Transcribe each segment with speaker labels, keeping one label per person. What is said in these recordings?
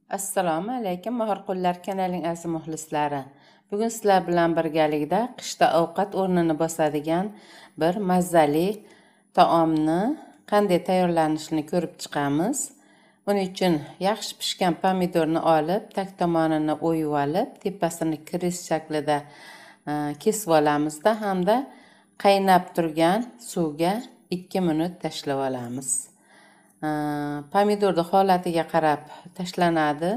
Speaker 1: Assalomu alaykum, Mahorqullar kanalining aziz muxlislari. Bugun sizlar bilan birgalikda qishda ovqat o'rnini bosadigan bir mazali taomni qanday tayyorlanishini ko'rib chiqamiz. Buning uchun yaxshi pishgan pomidorni olib, tag tomonini o'yib olib, tepasini kres shaklida kesib olamizda hamda qaynab turgan suvga 2 minut tashlab olamiz. Pomidorni holatiga qarab tashlanadi.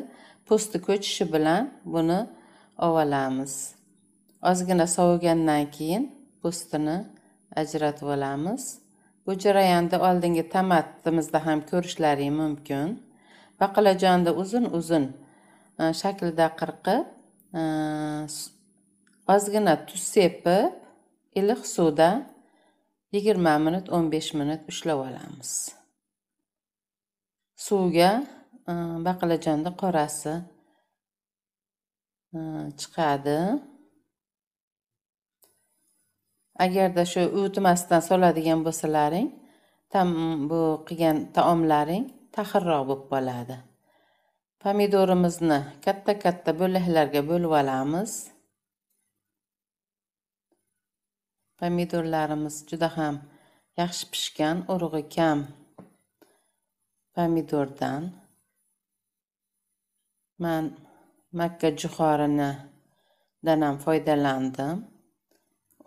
Speaker 1: Po'sti ko'chishi bilan buni olamiz. Ozgina sovigandan keyin po'stini ajratib olamiz. Bu jarayonda oldingi tomatimizda ham ko'rishlaring mumkin. Baqlajonni uzun-uzun shaklda qirqib, ozgina tuz sepib, iliq suvda 20 minut, 15 minut ushlab olamiz. Suvga baqlajonni qorasi chiqadi. Agarda shu uvitmasdan soladigan bo'lsalaring, bu qilgan taomlaring tahirroq bo'lib qoladi. Pomidorimizni katta-katta bo'laklarga bo'lib olamiz. Pomidorlarimiz juda ham yaxshi pishgan, urug'i kam pomidordan. Men makka jo'xorinidan ham foydalandim.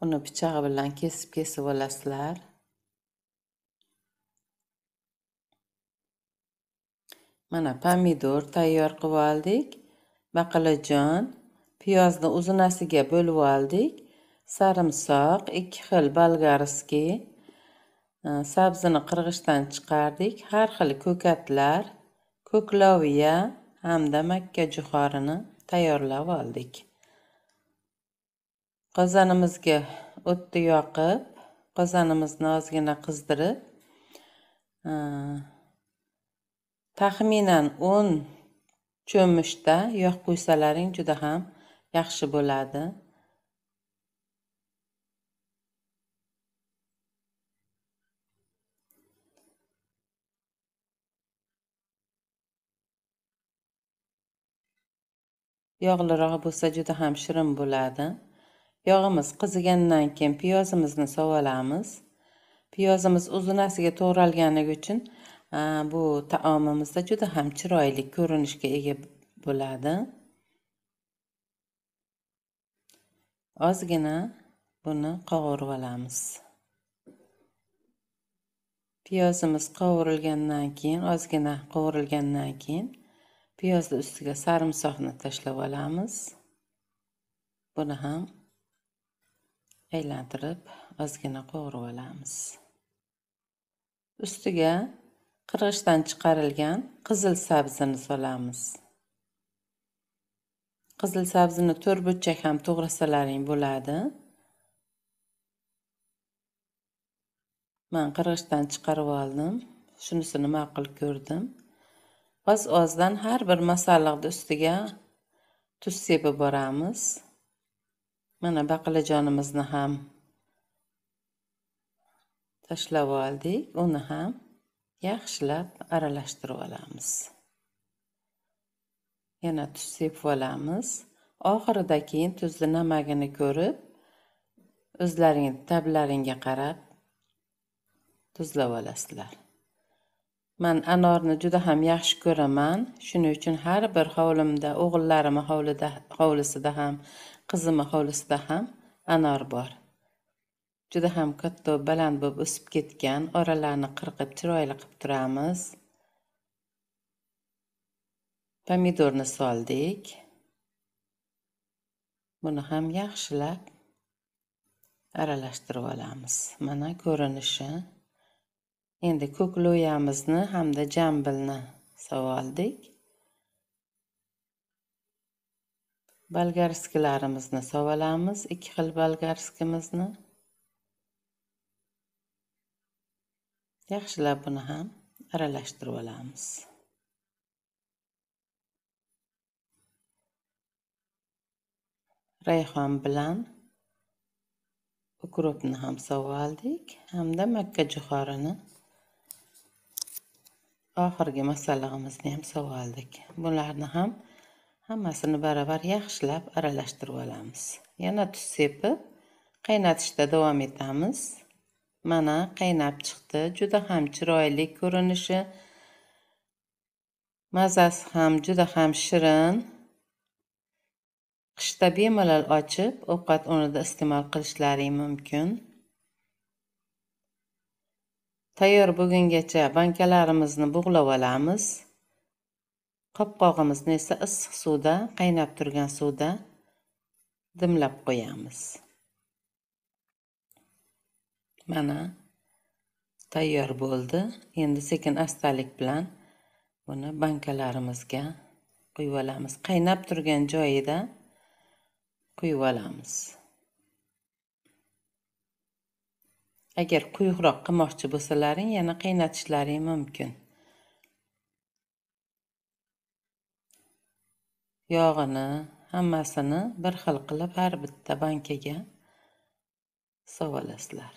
Speaker 1: Uni pichoq bilan kesib olasizlar. Mana pomidor tayyor qilib oldik. Baqlajon, piyozni uzunasiga bo'lib oldik. Sarimsoq, 2 xil bolgarskiy, sabzini qirg'ichdan chiqardik. Har xil ko'katlar, ko'kloviya hamda makka jo'xorini tayyorlab oldik. Qozonimizga o'tni yoqib, qozonimizni ozgina qizdirib, taxminan 10 cho'mishda yog' qo'ysalaring juda ham yaxshi bo'ladi. Yog'liroq bo'lsa juda ham shirin bo'ladi. Yog'imiz qizigandan keyin piyozimizni sovolamiz. Piyozimiz uzunasiga to'g'ralganligi uchun bu taomimizda juda ham chiroyli ko'rinishga ega bo'ladi. Ozgina buni qovurib olamiz. Piyozimiz qovurilgandan keyin, ozgina qovurilgandan keyin piyozni ustiga sarimsoqni tashlab olamiz. Buni ham aylantirib ozgina qovurib olamiz. Ustiga qirg'ichdan chiqarilgan qizil sabzini solamiz. Qizil sabzini 4 burchak ham to'g'rasalaring bo'ladi. Men qirg'ichdan chiqarib oldim. Shunisini ma'qul ko'rdim. Oz-ozdan har bir masalliqni ustiga tuz sepib boramiz. Mana baqlajonimizni ham tashlab oldik. Uni ham yaxshilab aralashtirib olamiz. Yana tuz sepib olamiz. Oxirida keyin tuzni namagini ko'rib, o'zlaring tablaringga qarab tuzlab olasizlar. Men anorni juda ham yaxshi ko'raman. Shuning uchun har bir hovlimda, o'g'illarim hovlisida ham, qizim hovlisida ham anor bor. Juda ham katta, baland bo'lib o'sib ketgan, oralarini qirqib chiroyli qilib turamiz. Pomidorni soldik. Buni ham yaxshilab aralashtirib olamiz. Mana ko'rinishi. Endi ko'kloyamizni hamda jambilni sovoldik. Bolgarskilarimizni sovolamiz, 2 xil bolgarskimizni. Yaxshilab buni ham aralashtirib olamiz. Rayhon bilan ukropni ham sovoldik, hamda makka jo'xorini oxirgi masallig'imizni ham solib oldik. Bularni ham hammasini baravar yaxshilab aralashtirib olamiz. Yana tuz sepib qaynatishda davom etamiz. Mana qaynab chiqdi. Juda ham chiroyli ko'rinishi, mazasi ham juda ham shirin. Qishda bemalol ochib, ovqat o'rnida iste'mol qilishlaring mumkin. Tayyor bo'lgungacha bankalarimizni bug'lab olamiz. Qopqog'imizni esa issiq suvda, qaynab turgan suvda dimlab qo'yamiz. Mana tayyor bo'ldi. Endi sekin astalik bilan buni bankalarimizga quyib olamiz. Qaynab turgan joyida quyib olamiz. Agar quyuqroq qilmoqchi bo'lsalaring, yana qaynatishlaring mumkin. Yog'ini, hammasini bir xil qilib har bitta bankaga solib olasizlar.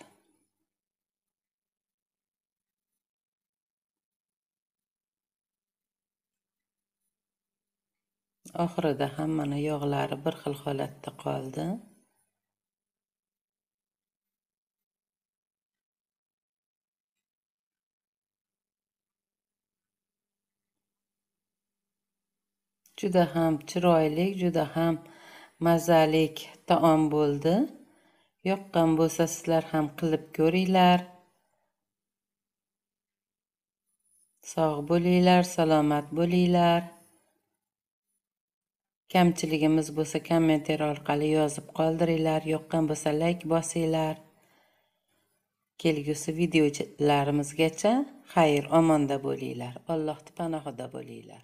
Speaker 1: Oxirida ham mana yog'lari bir xil holatda qoldi. Juda ham chiroyli, juda ham mazali taom bo'ldi. Yoqqan bo'lsa sizlar ham qilib ko'ringlar. Sog' bo'linglar, salomat bo'linglar. Kamchiligimiz bo'lsa kommentar orqali yozib qoldiringlar. Yoqqan bo'lsa like bosinglar. Kelgusi videolarimizgacha xayr omonda bo'linglar. Allohning panohida bo'linglar.